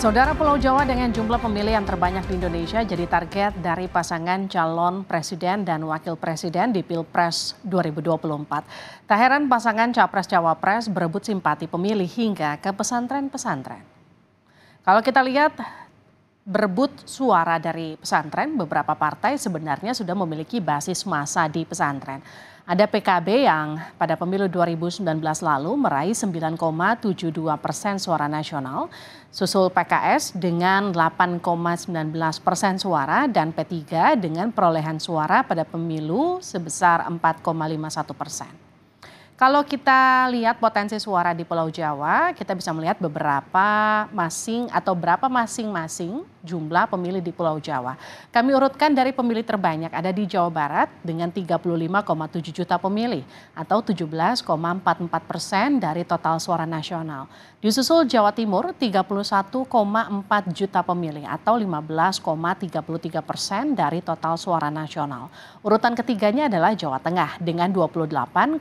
Saudara, Pulau Jawa dengan jumlah pemilih yang terbanyak di Indonesia jadi target dari pasangan calon presiden dan wakil presiden di Pilpres 2024. Tak heran pasangan Capres-Cawapres berebut simpati pemilih hingga ke pesantren-pesantren. Kalau kita lihat berebut suara dari pesantren, beberapa partai sebenarnya sudah memiliki basis massa di pesantren. Ada PKB yang pada pemilu 2019 lalu meraih 9,72% suara nasional, susul PKS dengan 8,19% suara dan P3 dengan perolehan suara pada pemilu sebesar 4,51%. Kalau kita lihat potensi suara di Pulau Jawa, kita bisa melihat berapa masing-masing jumlah pemilih di Pulau Jawa. Kami urutkan dari pemilih terbanyak ada di Jawa Barat dengan 35,7 juta pemilih atau 17,44% dari total suara nasional. Disusul Jawa Timur 31,4 juta pemilih atau 15,33% dari total suara nasional. Urutan ketiganya adalah Jawa Tengah dengan 28,2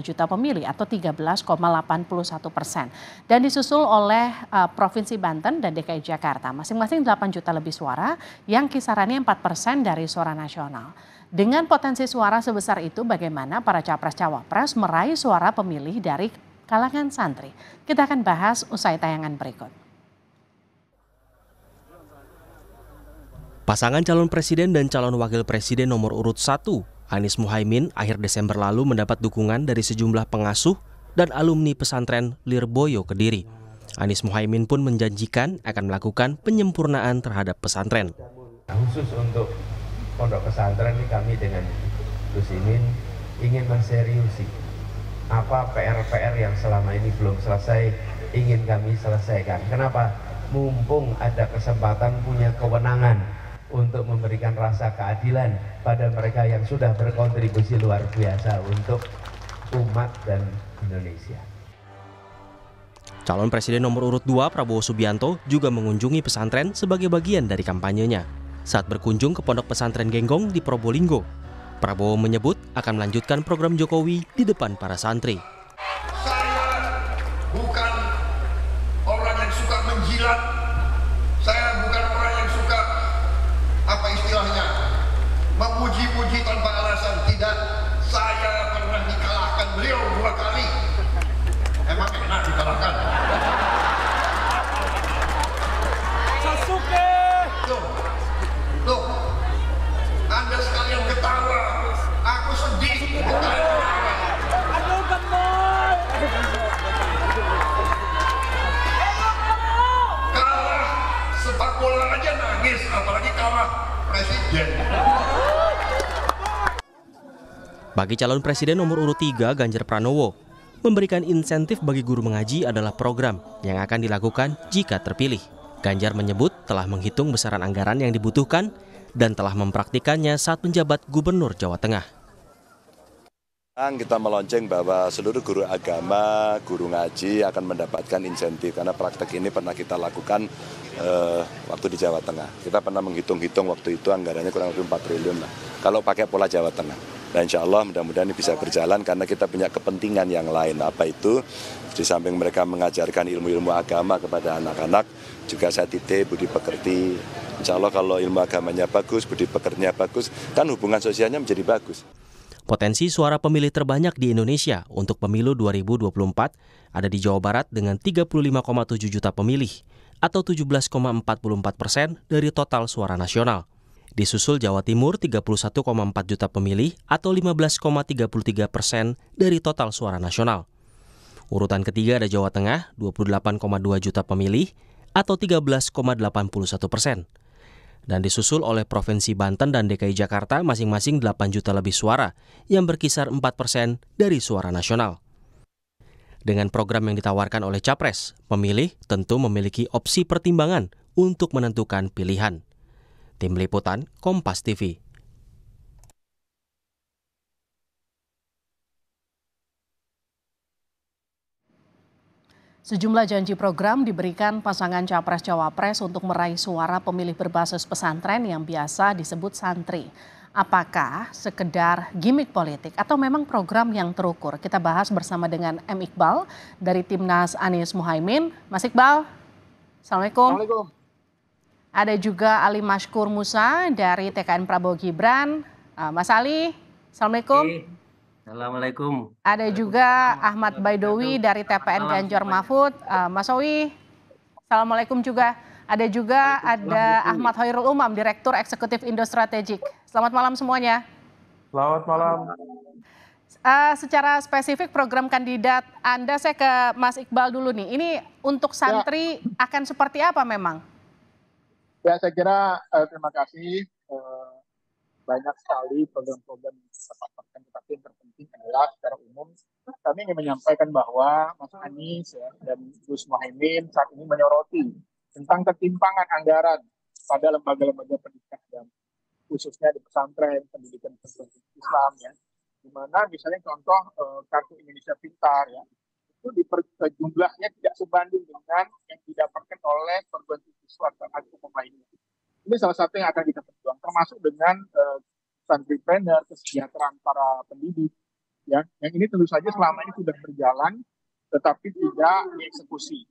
juta pemilih atau 13,81%. Dan disusul oleh Provinsi Banten dan DKI Jakarta, masing-masing 8 juta lebih suara yang kisarannya 4% dari suara nasional. Dengan potensi suara sebesar itu, bagaimana para Capres-Cawapres meraih suara pemilih dari kalangan santri? Kita akan bahas usai tayangan berikut. Pasangan calon presiden dan calon wakil presiden nomor urut 1, Anies Muhaimin, akhir Desember lalu mendapat dukungan dari sejumlah pengasuh dan alumni pesantren Lirboyo Kediri. Anies Muhaimin pun menjanjikan akan melakukan penyempurnaan terhadap pesantren. Khusus untuk pondok pesantren ini kami dengan Gus Imin ingin menseriusi apa PR-PR yang selama ini belum selesai ingin kami selesaikan. Kenapa? Mumpung ada kesempatan punya kewenangan untuk memberikan rasa keadilan pada mereka yang sudah berkontribusi luar biasa untuk umat dan Indonesia. Calon Presiden nomor urut 2 Prabowo Subianto juga mengunjungi pesantren sebagai bagian dari kampanyenya. Saat berkunjung ke Pondok Pesantren Genggong di Probolinggo, Prabowo menyebut akan melanjutkan program Jokowi di depan para santri. Saya bukan orang yang suka menjilat, saya bukan orang yang suka memuji-puji tanpa alasan. Tidak, saya pernah dikalahkan beliau 2 kali. Emang enak dikalahkan? Sasuke! Loh, Anda sekalian ketawa, aku sedih. Aduh, gemoy! Kalah sepak bola aja nangis, apalagi kalah presiden. Bagi calon presiden nomor urut 3 Ganjar Pranowo, memberikan insentif bagi guru mengaji adalah program yang akan dilakukan jika terpilih. Ganjar menyebut telah menghitung besaran anggaran yang dibutuhkan dan telah mempraktikannya saat menjabat Gubernur Jawa Tengah. Kita melonceng bahwa seluruh guru agama, guru ngaji akan mendapatkan insentif karena praktek ini pernah kita lakukan waktu di Jawa Tengah. Kita pernah menghitung-hitung waktu itu anggarannya kurang lebih 4 triliun lah. Kalau pakai pola Jawa Tengah. Dan insya Allah mudah-mudahan ini bisa berjalan karena kita punya kepentingan yang lain. Apa itu? Di samping mereka mengajarkan ilmu-ilmu agama kepada anak-anak, juga saya titip budi pekerti. Insya Allah kalau ilmu agamanya bagus, budi pekertinya bagus, kan hubungan sosialnya menjadi bagus. Potensi suara pemilih terbanyak di Indonesia untuk pemilu 2024 ada di Jawa Barat dengan 35,7 juta pemilih atau 17,44% dari total suara nasional. Disusul Jawa Timur 31,4 juta pemilih atau 15,33% dari total suara nasional. Urutan ketiga ada Jawa Tengah 28,2 juta pemilih atau 13,81%. Dan disusul oleh Provinsi Banten dan DKI Jakarta masing-masing 8 juta lebih suara yang berkisar 4% dari suara nasional. Dengan program yang ditawarkan oleh Capres, pemilih tentu memiliki opsi pertimbangan untuk menentukan pilihan. Tim Liputan, Kompas TV. Sejumlah janji program diberikan pasangan Capres-Cawapres untuk meraih suara pemilih berbasis pesantren yang biasa disebut santri. Apakah sekedar gimik politik atau memang program yang terukur? Kita bahas bersama dengan M. Iqbal dari Timnas Anies Muhaimin. Mas Iqbal. Assalamualaikum. Assalamualaikum. Ada juga Ali Mashkur Musa dari TKN Prabowo Gibran. Mas Ali, Assalamualaikum. Assalamualaikum. Ada juga Ahmad Baidowi dari TPN Ganjar Mahfud. Mas Owi, Assalamualaikum juga. Ada juga Ahmad Hoirul Umam, Direktur Eksekutif Indo Strategik. Selamat malam semuanya. Selamat malam. Secara spesifik program kandidat Anda, saya ke Mas Iqbal dulu nih. Ini untuk santri akan seperti apa memang? Ya, saya kira terima kasih. Banyak sekali program-program yang kita paparkan, tetapi yang terpenting adalah secara umum kami ingin menyampaikan bahwa Mas Anies dan Gus Muhaimin saat ini menyoroti tentang ketimpangan anggaran pada lembaga-lembaga pendidikan agama, khususnya di pesantren, pendidikan Islam ya, di mana misalnya contoh kartu Indonesia Pintar ya, itu jumlahnya tidak sebanding dengan yang didapatkan oleh perguruan tinggi swasta atau umum lainnya. Ini salah satu yang akan kita perjuangkan, termasuk dengan santripreneur, kesejahteraan para pendidik. Ya, yang ini tentu saja selama ini sudah berjalan, tetapi tidak dieksekusi.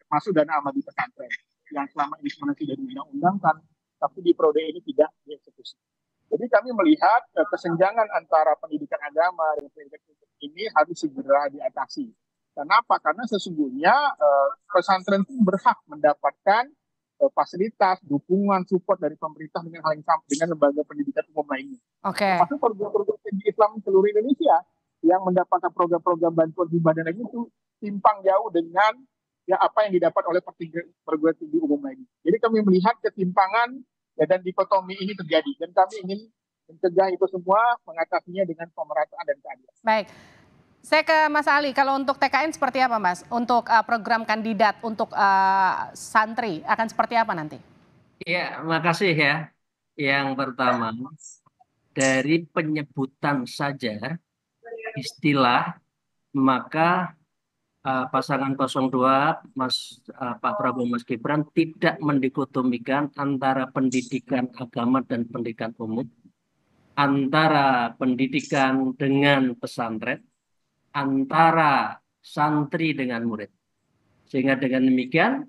Termasuk dana amal di pesantren, yang selama ini sebenarnya tidak diundang-undangkan, tapi di periode ini tidak dieksekusi. Jadi kami melihat kesenjangan antara pendidikan agama dan pendidikan ini harus segera diatasi. Kenapa? Karena sesungguhnya pesantren itu berhak mendapatkan fasilitas, dukungan, support dari pemerintah dengan hal yang sama dengan lembaga pendidikan umum lainnya. Oke. Termasuk program-program tinggi Islam seluruh Indonesia yang mendapatkan program-program bantuan hibah dan lain itu timpang jauh dengan ya apa yang didapat oleh perguruan tinggi umum lainnya. Jadi kami melihat ketimpangan ya, dan dikotomi ini terjadi, dan kami ingin mencegah itu semua, mengatasinya dengan pemerataan dan keadilan. Baik. Saya ke Mas Ali, kalau untuk TKN seperti apa Mas? Untuk program kandidat untuk santri akan seperti apa nanti? Ya, makasih ya. Yang pertama, dari penyebutan saja istilah, maka pasangan 02 Pak Prabowo Mas Gibran tidak mendikotomikan antara pendidikan agama dan pendidikan umum, antara pendidikan dengan pesantren, antara santri dengan murid. Sehingga dengan demikian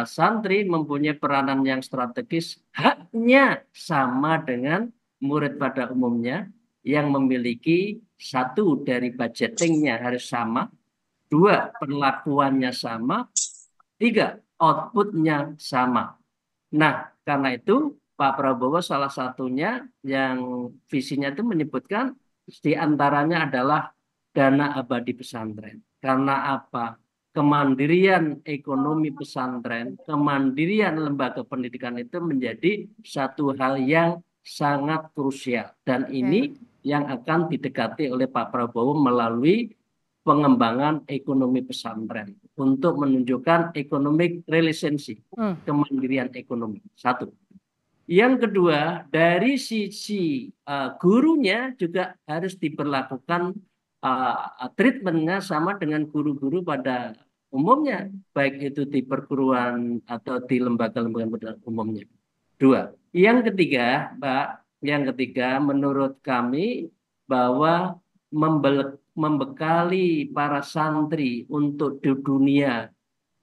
santri mempunyai peranan yang strategis, haknya sama dengan murid pada umumnya, yang memiliki satu dari budgetingnya harus sama, dua perlakuannya sama, tiga outputnya sama. Nah, karena itu Pak Prabowo salah satunya yang visinya itu menyebutkan diantaranya adalah dana abadi pesantren. Karena apa? Kemandirian ekonomi pesantren, kemandirian lembaga pendidikan itu menjadi satu hal yang sangat krusial. Dan ini yang akan didekati oleh Pak Prabowo melalui pengembangan ekonomi pesantren untuk menunjukkan economic relationship, kemandirian ekonomi. Satu. Yang kedua, dari sisi gurunya juga harus diberlakukan treatmentnya sama dengan guru-guru pada umumnya, baik itu di perguruan atau di lembaga-lembaga umumnya. Dua. Yang ketiga, Mbak, menurut kami bahwa membekali para santri untuk di dunia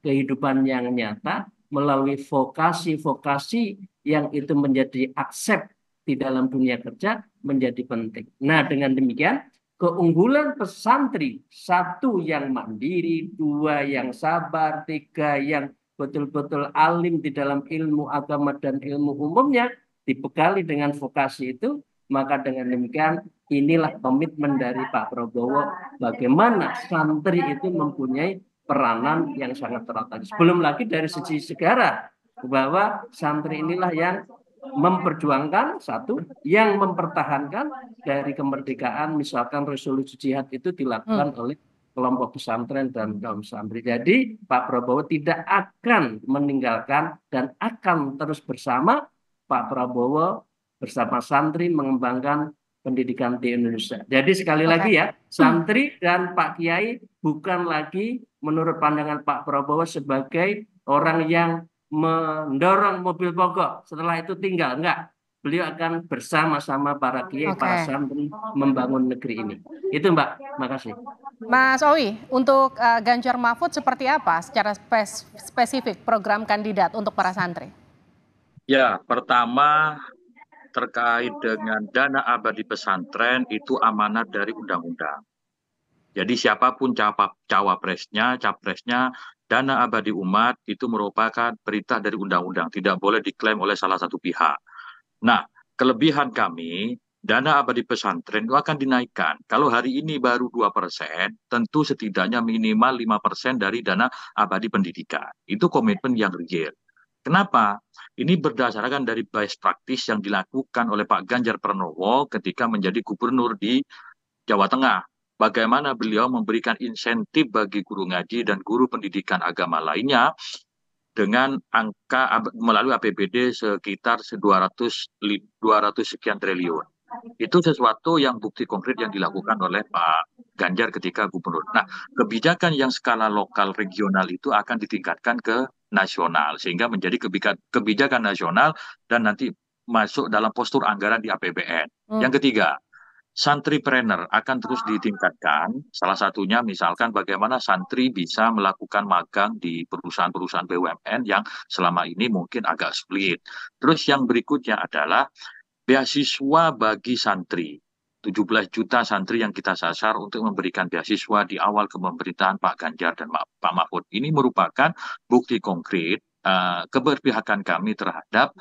kehidupan yang nyata melalui vokasi-vokasi yang itu menjadi accept di dalam dunia kerja menjadi penting. Nah, dengan demikian keunggulan pesantri, satu yang mandiri, dua yang sabar, tiga yang betul-betul alim di dalam ilmu agama dan ilmu umumnya, dibekali dengan vokasi itu, maka dengan demikian inilah komitmen dari Pak Prabowo bagaimana santri itu mempunyai peranan yang sangat strategis. Belum lagi dari sisi sejarah, bahwa santri inilah yang memperjuangkan satu, yang mempertahankan dari kemerdekaan, misalkan resolusi jihad itu dilakukan oleh kelompok pesantren dan kaum santri. Jadi Pak Prabowo tidak akan meninggalkan dan akan terus bersama Pak Prabowo bersama santri mengembangkan pendidikan di Indonesia. Jadi sekali lagi ya, santri dan Pak Kiai bukan lagi menurut pandangan Pak Prabowo sebagai orang yang mendorong mobil mogok setelah itu tinggal, enggak. beliau akan bersama-sama para kiai, para santri membangun negeri ini. Itu Mbak, makasih. Mas Owi, untuk Ganjar Mahfud seperti apa secara spesifik program kandidat untuk para santri? Ya, pertama terkait dengan dana abadi pesantren itu amanat dari undang-undang. Jadi siapapun cawapresnya, capresnya, dana abadi umat itu merupakan perintah dari undang-undang, tidak boleh diklaim oleh salah satu pihak. Nah, kelebihan kami, dana abadi pesantren itu akan dinaikkan. Kalau hari ini baru 2%, tentu setidaknya minimal 5% dari dana abadi pendidikan. Itu komitmen yang real. Kenapa? Ini berdasarkan dari best practice yang dilakukan oleh Pak Ganjar Pranowo ketika menjadi gubernur di Jawa Tengah. Bagaimana beliau memberikan insentif bagi guru ngaji dan guru pendidikan agama lainnya dengan angka melalui APBD sekitar 200 sekian triliun. Itu sesuatu yang bukti konkret yang dilakukan oleh Pak Ganjar ketika gubernur. Nah, kebijakan yang skala lokal regional itu akan ditingkatkan ke nasional sehingga menjadi kebijakan nasional dan nanti masuk dalam postur anggaran di APBN. Yang ketiga, santripreneur akan terus ditingkatkan. Salah satunya misalkan bagaimana santri bisa melakukan magang di perusahaan-perusahaan BUMN yang selama ini mungkin agak sulit. Terus yang berikutnya adalah beasiswa bagi santri. 17 juta santri yang kita sasar untuk memberikan beasiswa di awal kepemerintahan Pak Ganjar dan Pak Mahfud. Ini merupakan bukti konkret keberpihakan kami terhadap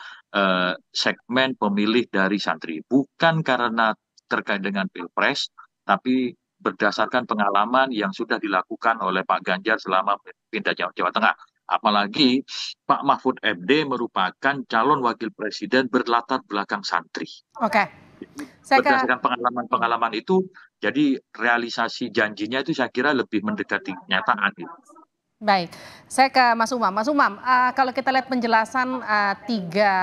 segmen pemilih dari santri. Bukan karena terkait dengan Pilpres, tapi berdasarkan pengalaman yang sudah dilakukan oleh Pak Ganjar selama pindah Jawa Tengah. Apalagi Pak Mahfud MD merupakan calon wakil presiden berlatar belakang santri. Oke. Berdasarkan pengalaman-pengalaman itu, jadi realisasi janjinya itu saya kira lebih mendekati kenyataan. Baik, saya ke Mas Umam. Mas Umam, kalau kita lihat penjelasan tiga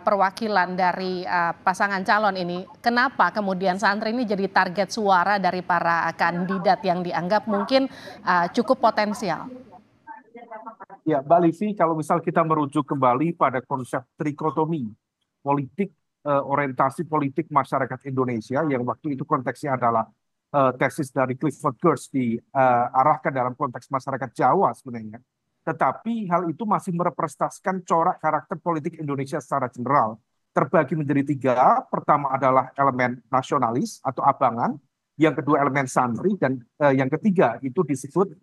perwakilan dari pasangan calon ini, kenapa kemudian santri ini jadi target suara dari para kandidat yang dianggap mungkin cukup potensial? Ya, Mbak Livi, kalau misal kita merujuk kembali pada konsep trikotomi politik, orientasi politik masyarakat Indonesia, yang waktu itu konteksnya adalah tesis dari Clifford Geertz diarahkan dalam konteks masyarakat Jawa sebenarnya. Tetapi hal itu masih merepresentasikan corak karakter politik Indonesia secara general. Terbagi menjadi tiga. Pertama adalah elemen nasionalis atau abangan. Yang kedua elemen santri. Dan yang ketiga itu disebut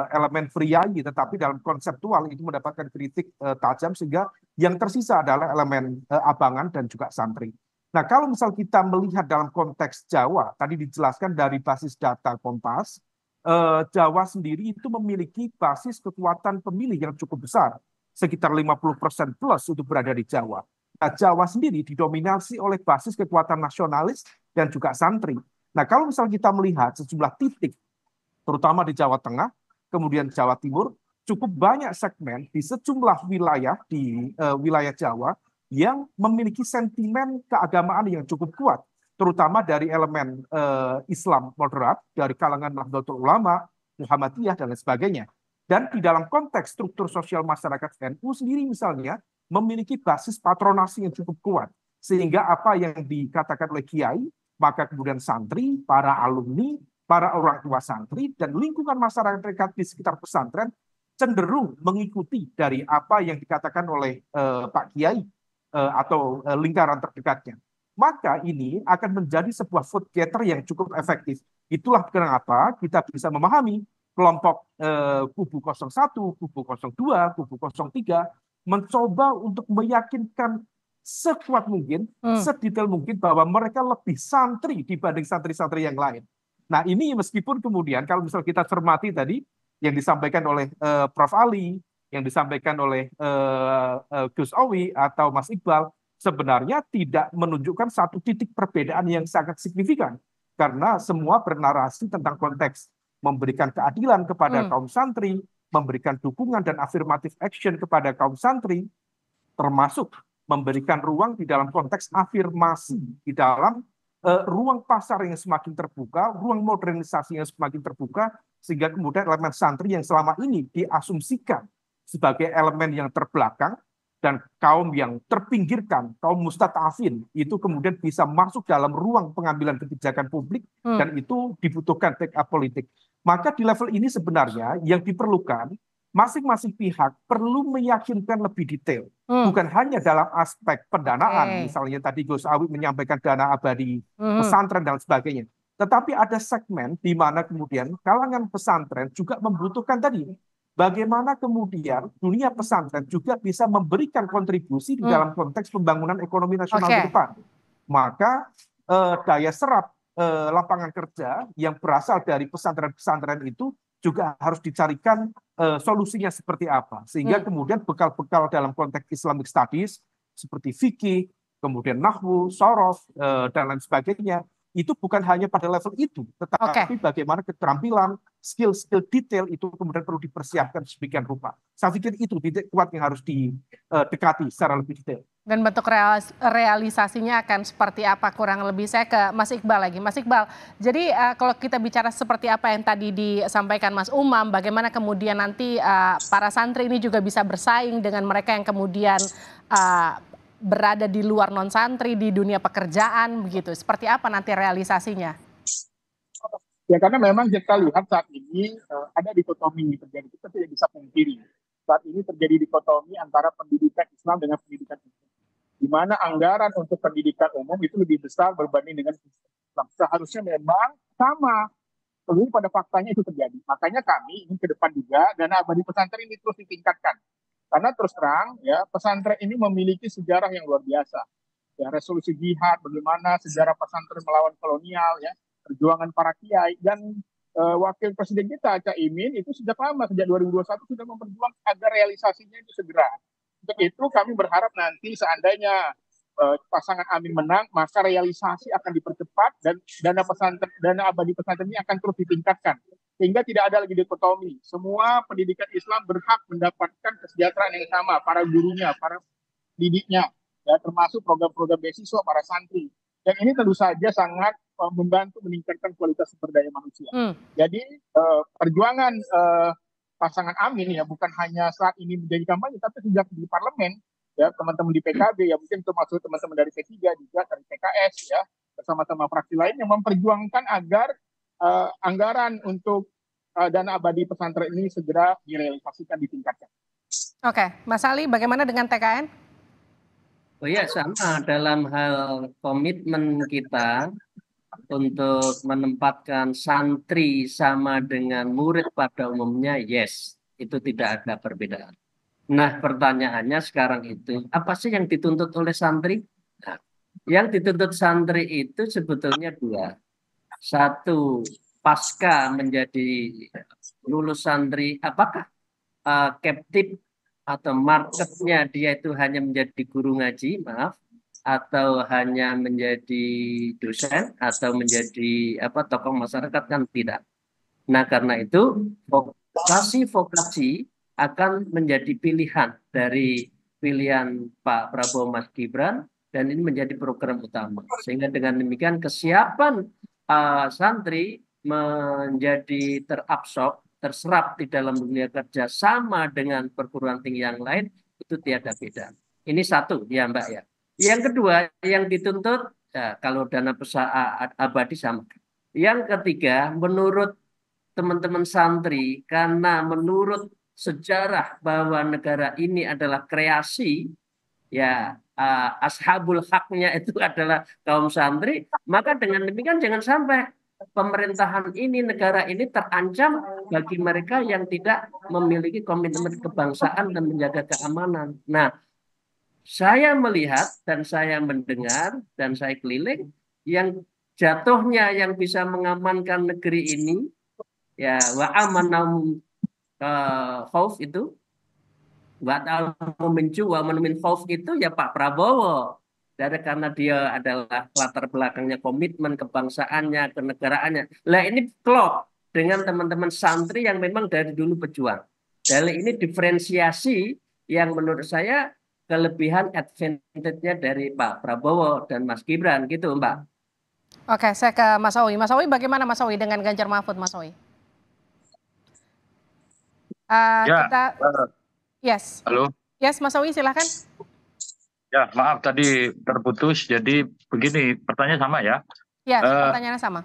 elemen priayi. Tetapi dalam konseptual itu mendapatkan kritik tajam sehingga yang tersisa adalah elemen abangan dan juga santri. Nah, kalau misal kita melihat dalam konteks Jawa, tadi dijelaskan dari basis data Kompas, Jawa sendiri itu memiliki basis kekuatan pemilih yang cukup besar, sekitar 50% plus itu berada di Jawa. Nah, Jawa sendiri didominasi oleh basis kekuatan nasionalis dan juga santri. Nah, kalau misal kita melihat sejumlah titik, terutama di Jawa Tengah, kemudian Jawa Timur, cukup banyak segmen di sejumlah wilayah di wilayah Jawa yang memiliki sentimen keagamaan yang cukup kuat, terutama dari elemen Islam moderat, dari kalangan Nahdlatul Ulama, Muhammadiyah, dan lain sebagainya. Dan di dalam konteks struktur sosial masyarakat NU sendiri misalnya, memiliki basis patronasi yang cukup kuat. Sehingga apa yang dikatakan oleh Kiai, maka kemudian santri, para alumni, para orang tua santri, dan lingkungan masyarakat di sekitar pesantren cenderung mengikuti dari apa yang dikatakan oleh Pak Kiai, atau lingkaran terdekatnya. Maka ini akan menjadi sebuah vote getter yang cukup efektif. Itulah kenapa kita bisa memahami kelompok kubu 01, kubu 02, kubu 03 mencoba untuk meyakinkan sekuat mungkin, sedetail mungkin bahwa mereka lebih santri dibanding santri-santri yang lain. Nah, ini meskipun kemudian kalau misal kita cermati tadi yang disampaikan oleh Prof. Ali, yang disampaikan oleh Gus Owi atau Mas Iqbal, sebenarnya tidak menunjukkan satu titik perbedaan yang sangat signifikan. Karena semua bernarasi tentang konteks memberikan keadilan kepada kaum santri, memberikan dukungan dan affirmative action kepada kaum santri, termasuk memberikan ruang di dalam konteks afirmasi, di dalam ruang pasar yang semakin terbuka, ruang modernisasi yang semakin terbuka, sehingga kemudian elemen santri yang selama ini diasumsikan sebagai elemen yang terbelakang, dan kaum yang terpinggirkan, kaum mustadafin, itu kemudian bisa masuk dalam ruang pengambilan kebijakan publik, dan itu dibutuhkan take up politik. Maka di level ini sebenarnya yang diperlukan, masing-masing pihak perlu meyakinkan lebih detail. Bukan hanya dalam aspek pendanaan, misalnya tadi Gus Awi menyampaikan dana abadi pesantren dan sebagainya. Tetapi ada segmen di mana kemudian kalangan pesantren juga membutuhkan tadi, bagaimana kemudian dunia pesantren juga bisa memberikan kontribusi di dalam konteks pembangunan ekonomi nasional ke depan. Maka daya serap lapangan kerja yang berasal dari pesantren-pesantren itu juga harus dicarikan solusinya seperti apa. Sehingga kemudian bekal-bekal dalam konteks Islamic Studies seperti fikih, kemudian nahwu, sorof, dan lain sebagainya, itu bukan hanya pada level itu, tetapi bagaimana keterampilan, skill-skill detail itu kemudian perlu dipersiapkan sedemikian rupa. Saya pikir itu titik kuat yang harus didekati secara lebih detail. Dan bentuk realisasinya akan seperti apa kurang lebih. Saya ke Mas Iqbal lagi. Mas Iqbal, jadi kalau kita bicara seperti apa yang tadi disampaikan Mas Umam, bagaimana kemudian nanti para santri ini juga bisa bersaing dengan mereka yang kemudian berada di luar non-santri, di dunia pekerjaan, begitu. Seperti apa nanti realisasinya? Ya, karena memang kita lihat saat ini ada dikotomi terjadi, kita tidak bisa pungkiri. Saat ini terjadi dikotomi antara pendidikan Islam dengan pendidikan umum, di mana anggaran untuk pendidikan umum itu lebih besar berbanding dengan Islam. Seharusnya memang sama. Lalu pada faktanya itu terjadi. Makanya kami ingin ke depan juga dana abadi pesantren ini terus ditingkatkan. Karena terus terang, ya, pesantren ini memiliki sejarah yang luar biasa. Ya, resolusi jihad, bagaimana sejarah pesantren melawan kolonial, ya, perjuangan para kiai, dan wakil presiden kita, Cak Imin, itu sejak lama, sejak 2021 sudah memperjuangkan agar realisasinya itu segera. Untuk itu kami berharap nanti seandainya pasangan Amin menang, maka realisasi akan dipercepat dan dana abadi pesantren ini akan terus ditingkatkan. Sehingga tidak ada lagi dikotomi. Semua pendidikan Islam berhak mendapatkan kesejahteraan yang sama, para gurunya, para didiknya, ya, termasuk program-program beasiswa para santri. Dan ini tentu saja sangat membantu meningkatkan kualitas sumber daya manusia. Jadi perjuangan pasangan Amin ya bukan hanya saat ini menjadi kampanye, tapi sejak di parlemen, ya, teman-teman di PKB, ya mungkin termasuk teman-teman dari P3 juga, dari PKS, ya, bersama-sama fraksi lain yang memperjuangkan agar anggaran untuk dana abadi pesantren ini segera direalisasikan, ditingkatkan. Oke, Mas Ali, bagaimana dengan TKN? Oh ya, sama dalam hal komitmen kita untuk menempatkan santri sama dengan murid pada umumnya, yes, itu tidak ada perbedaan. Nah, pertanyaannya sekarang itu, apa sih yang dituntut oleh santri? Nah, yang dituntut santri itu sebetulnya dua. Satu, pasca menjadi lulus santri, apakah captive atau marketnya dia itu hanya menjadi guru ngaji, maaf, atau hanya menjadi dosen, atau menjadi tokoh masyarakat, kan tidak. Nah, karena itu vokasi akan menjadi pilihan dari pilihan Pak Prabowo Mas Gibran, dan ini menjadi program utama. Sehingga dengan demikian kesiapan santri menjadi terserap di dalam dunia kerja sama dengan perguruan tinggi yang lain, itu tiada beda. Ini satu ya Mbak ya. Yang kedua yang dituntut, ya, kalau dana abadi sama. Yang ketiga, menurut teman-teman santri, karena menurut sejarah bahwa negara ini adalah kreasi, ya, ashabul haknya itu adalah kaum santri, maka dengan demikian jangan sampai pemerintahan ini, negara ini terancam bagi mereka yang tidak memiliki komitmen kebangsaan dan menjaga keamanan. Nah, saya melihat dan saya mendengar dan saya keliling, yang jatuhnya yang bisa mengamankan negeri ini, ya, wa amanahum khauf itu, wa mencu wa menemin khauf itu ya Pak Prabowo. Karena dia adalah latar belakangnya komitmen kebangsaannya, kenegaraannya. Lah ini klop dengan teman-teman santri yang memang dari dulu pejuang. Dari ini diferensiasi yang menurut saya kelebihan advantage-nya dari Pak Prabowo dan Mas Gibran gitu, Mbak. Oke, saya ke Mas Owi. Mas Owi, bagaimana Mas Owi dengan Ganjar Mahfud, Mas Owi? Ya, Yes. halo. Yes, Mas Owi, silakan. Ya, maaf tadi terputus. Jadi begini, pertanyaan sama ya. Ya, Eh, pertanyaannya sama.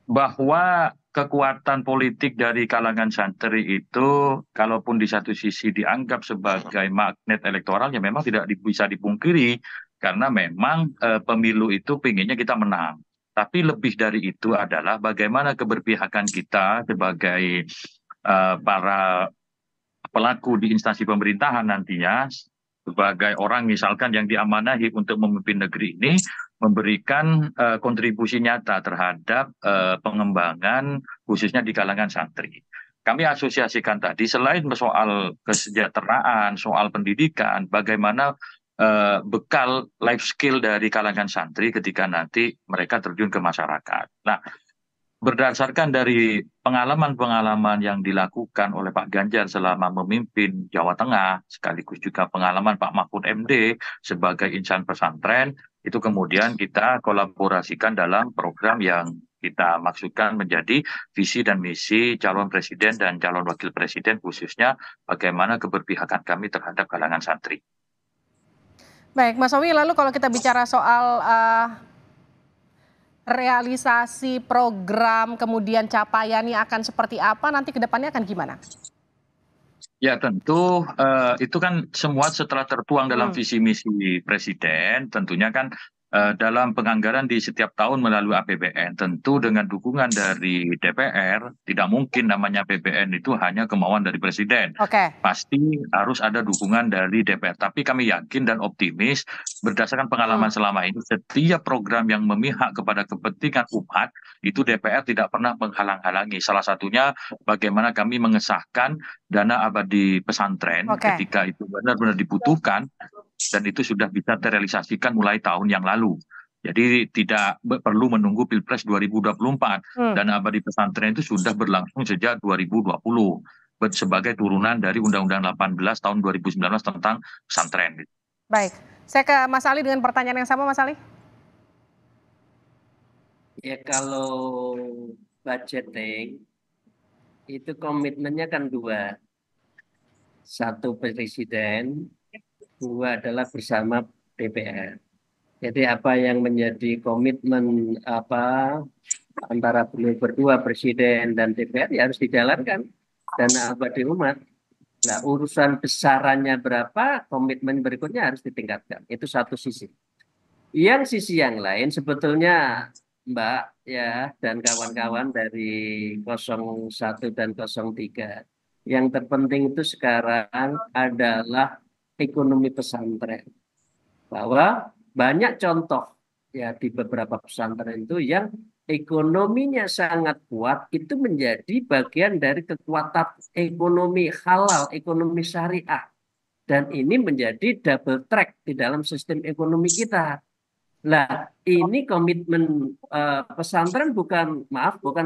bahwa kekuatan politik dari kalangan santri itu, kalaupun di satu sisi dianggap sebagai magnet elektoral, ya memang tidak bisa dipungkiri, karena memang pemilu itu pinginnya kita menang. Tapi lebih dari itu adalah bagaimana keberpihakan kita sebagai para pelaku di instansi pemerintahan nantinya, sebagai orang misalkan yang diamanahi untuk memimpin negeri ini, memberikan kontribusi nyata terhadap pengembangan khususnya di kalangan santri. Kami asosiasikan tadi selain soal kesejahteraan, soal pendidikan, bagaimana bekal life skill dari kalangan santri ketika nanti mereka terjun ke masyarakat. Nah, berdasarkan dari pengalaman-pengalaman yang dilakukan oleh Pak Ganjar selama memimpin Jawa Tengah, sekaligus juga pengalaman Pak Mahfud MD sebagai insan pesantren, itu kemudian kita kolaborasikan dalam program yang kita maksudkan menjadi visi dan misi calon presiden dan calon wakil presiden, khususnya bagaimana keberpihakan kami terhadap kalangan santri. Baik, Mas Owi, lalu kalau kita bicara soal realisasi program, kemudian capaiannya akan seperti apa, nanti ke depannya akan gimana? Ya tentu itu kan semua setelah tertuang dalam visi misi presiden, tentunya kan dalam penganggaran di setiap tahun melalui APBN, tentu dengan dukungan dari DPR, tidak mungkin namanya APBN itu hanya kemauan dari presiden. Pasti harus ada dukungan dari DPR. Tapi kami yakin dan optimis berdasarkan pengalaman selama ini, setiap program yang memihak kepada kepentingan umat, itu DPR tidak pernah menghalang-halangi. Salah satunya bagaimana kami mengesahkan dana abadi pesantren ketika itu benar-benar dibutuhkan, dan itu sudah bisa terrealisasikan mulai tahun yang lalu. Jadi tidak perlu menunggu Pilpres 2024. Dana abadi pesantren itu sudah berlangsung sejak 2020 sebagai turunan dari Undang-Undang 18 tahun 2019 tentang pesantren. Baik, saya ke Mas Ali dengan pertanyaan yang sama, Mas Ali. Ya kalau budgeting itu komitmennya kan dua. Satu presiden, dua adalah bersama DPR. Jadi apa yang menjadi komitmen antara beliau berdua, presiden dan DPR, ya harus dijalankan. Dana abadi umat. Nah, urusan besarannya berapa, komitmen berikutnya harus ditingkatkan. Itu satu sisi. Yang sisi yang lain sebetulnya Mbak ya dan kawan-kawan dari 01 dan 03. Yang terpenting itu sekarang adalah ekonomi pesantren. Bahwa banyak contoh ya di beberapa pesantren itu yang ekonominya sangat kuat, itu menjadi bagian dari kekuatan ekonomi halal, ekonomi syariah. Dan ini menjadi double track di dalam sistem ekonomi kita. Nah, ini komitmen pesantren bukan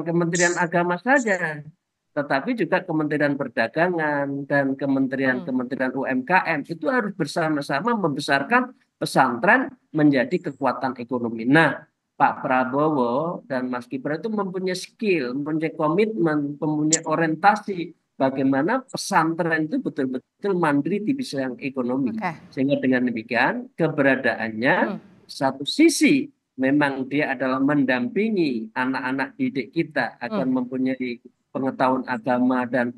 Kementerian Agama saja, tetapi juga Kementerian Perdagangan dan Kementerian UMKM itu harus bersama-sama membesarkan pesantren menjadi kekuatan ekonomi. Nah, Pak Prabowo dan Mas Gibran itu mempunyai skill, mempunyai komitmen, mempunyai orientasi bagaimana pesantren itu betul-betul mandiri di bidang ekonomi. Sehingga dengan demikian keberadaannya satu sisi memang dia adalah mendampingi anak-anak didik kita agar mempunyai pengetahuan agama dan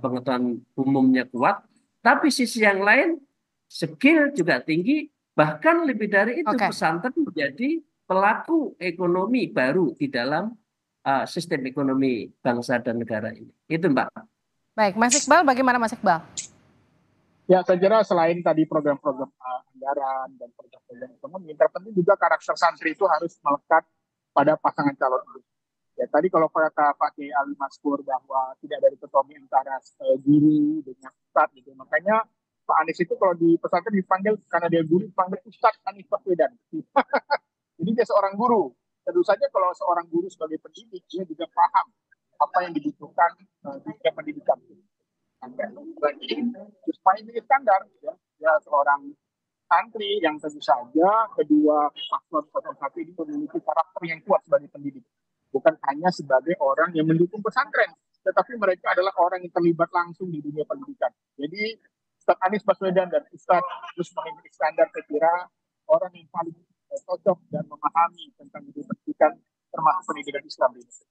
pengetahuan umumnya kuat, tapi sisi yang lain skill juga tinggi, bahkan lebih dari itu pesantren menjadi pelaku ekonomi baru di dalam sistem ekonomi bangsa dan negara ini. Itu Mbak. Baik, Mas Iqbal, bagaimana Mas Iqbal? Ya, saya kira selain tadi program-program anggaran dan program-program ekonomi, terpenting juga karakter santri itu harus melekat pada pasangan calon itu. Ya, tadi kalau kata Pak Kiai Ali Maskur bahwa tidak ada dikotomi antara guru dengan ustadz gitu. Makanya Pak Anies itu kalau di pesantren dipanggil karena dia guru, dipanggil Ustadz Anies Baswedan. Jadi dia seorang guru. Tentu saja kalau seorang guru sebagai pendidik, dia juga paham apa yang dibutuhkan di pendidikan. Supaya ini standar ya seorang santri yang tentu saja kedua paslon 01 ini memiliki karakter yang kuat sebagai pendidik, bukan hanya sebagai orang yang mendukung pesantren, tetapi mereka adalah orang yang terlibat langsung di dunia pendidikan. Jadi Ustadz Anies Baswedan dan Ustadz Gus Muhaimin Iskandar, saya kira orang yang paling cocok dan memahami tentang pendidikan termasuk pendidikan Islam di Indonesia.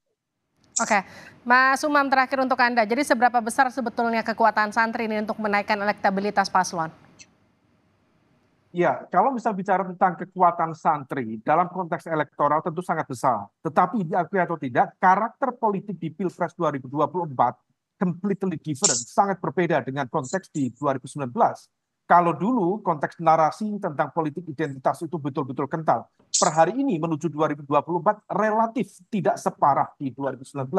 Oke, Mas Umam, terakhir untuk Anda. Jadi seberapa besar sebetulnya kekuatan santri ini untuk menaikkan elektabilitas paslon? Ya, kalau misal bicara tentang kekuatan santri dalam konteks elektoral tentu sangat besar. Tetapi diakui atau tidak, karakter politik di Pilpres 2024 completely different, sangat berbeda dengan konteks di 2019. Kalau dulu konteks narasi tentang politik identitas itu betul-betul kental. Per hari ini menuju 2024 relatif tidak separah di 2019.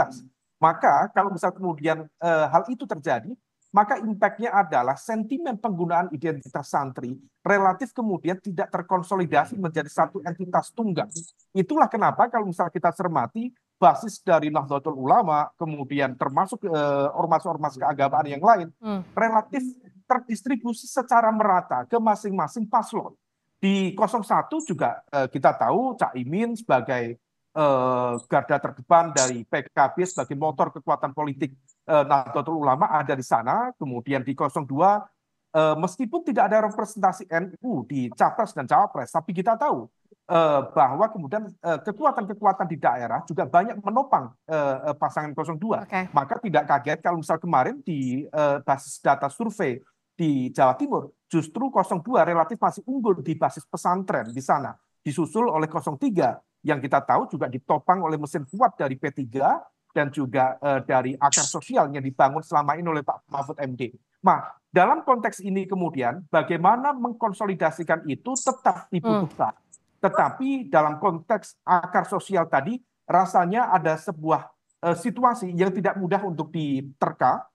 Maka kalau misal kemudian hal itu terjadi, maka impact-nya adalah sentimen penggunaan identitas santri relatif kemudian tidak terkonsolidasi menjadi satu entitas tunggal. Itulah kenapa kalau misal kita cermati basis dari Nahdlatul Ulama, kemudian termasuk ormas-ormas keagamaan yang lain, relatif terdistribusi secara merata ke masing-masing paslon. Di 01 juga kita tahu Cak Imin sebagai garda terdepan dari PKB sebagai motor kekuatan politik Nahdlatul Ulama ada di sana. Kemudian di 02 meskipun tidak ada representasi NU di Capres dan Cawapres, tapi kita tahu bahwa kemudian kekuatan-kekuatan di daerah juga banyak menopang pasangan 02. Okay. Maka tidak kaget kalau misal kemarin di basis data survei di Jawa Timur, justru 02 relatif masih unggul di basis pesantren di sana. Disusul oleh 03 yang kita tahu juga ditopang oleh mesin kuat dari P3 dan juga dari akar sosial yang dibangun selama ini oleh Pak Mahfud MD. Nah, dalam konteks ini kemudian bagaimana mengkonsolidasikan itu tetap dibutuhkan. Tetapi dalam konteks akar sosial tadi rasanya ada sebuah situasi yang tidak mudah untuk diterka.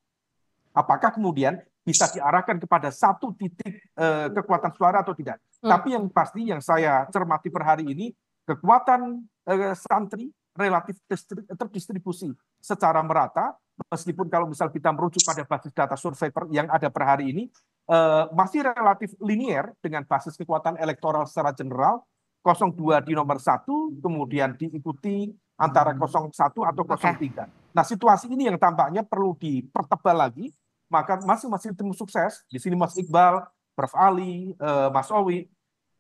Apakah kemudian bisa diarahkan kepada satu titik kekuatan suara atau tidak. Tapi yang pasti yang saya cermati per hari ini, kekuatan santri relatif terdistribusi secara merata, meskipun kalau misal kita merujuk pada basis data survei yang ada per hari ini, masih relatif linier dengan basis kekuatan elektoral secara general, 02 di nomor 1, kemudian diikuti antara 01 atau 03. Nah, situasi ini yang tampaknya perlu dipertebal lagi, maka masing-masing tim sukses, di sini Mas Iqbal, Prof. Ali, Mas Owi,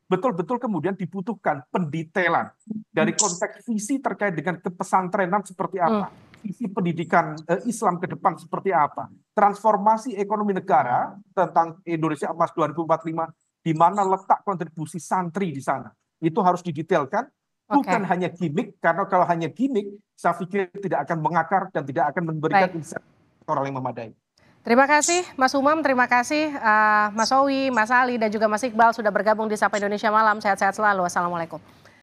betul-betul kemudian dibutuhkan pendetailan dari konteks visi terkait dengan kepesantrenan seperti apa, visi pendidikan Islam ke depan seperti apa, transformasi ekonomi negara tentang Indonesia Emas 2045, di mana letak kontribusi santri di sana. Itu harus didetailkan, bukan hanya gimmick, karena kalau hanya gimmick, saya pikir tidak akan mengakar dan tidak akan memberikan insight orang yang memadai. Terima kasih Mas Umam, terima kasih Mas Owi, Mas Ali, dan juga Mas Iqbal sudah bergabung di Sapa Indonesia Malam. Sehat-sehat selalu. Assalamualaikum.